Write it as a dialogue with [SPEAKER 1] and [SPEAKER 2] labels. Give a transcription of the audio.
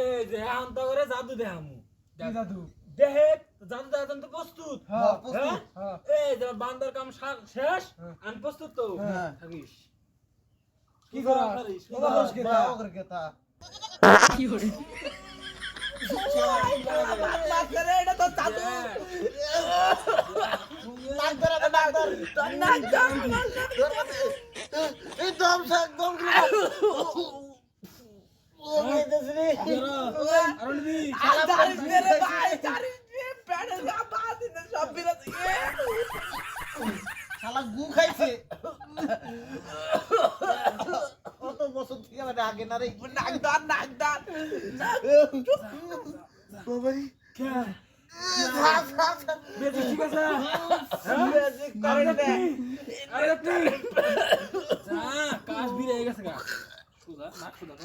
[SPEAKER 1] এই যে আন্ত করে জাদু দেখামু
[SPEAKER 2] কি জাদু?
[SPEAKER 1] দেহে জাদু দেখার তো প্রস্তুত
[SPEAKER 2] হ্যাঁ,
[SPEAKER 1] হ্যাঁ
[SPEAKER 2] হ্যাঁ।
[SPEAKER 1] এই যে বান্দার কাম শেষ
[SPEAKER 2] হ্যাঁ।
[SPEAKER 1] আমি প্রস্তুত তো
[SPEAKER 2] হ্যাঁ।
[SPEAKER 1] থাকিস
[SPEAKER 2] কি করা?
[SPEAKER 1] পারিস
[SPEAKER 2] বাবা দোষ কি তা?
[SPEAKER 3] এটা তো জাদু নাক ধরে নাক ধরে তোর নাক ধরে এই দম সাক দম ও মেদেসরি
[SPEAKER 1] আরো নিবি
[SPEAKER 3] জারিস রে ভাই জারিস রে প্যাডেল গা বাদ দিন সব বিরাট শালা গু খাইছে কত বছর থেকে মানে আগে না রে নাক দান বাবাই
[SPEAKER 1] কে
[SPEAKER 3] থাক
[SPEAKER 1] বেজি ঠিক আছে
[SPEAKER 3] ম্যাজিক করে দে
[SPEAKER 1] আরে তুই যা কাশ বিরে গেছে গা সুদা নাক সুদা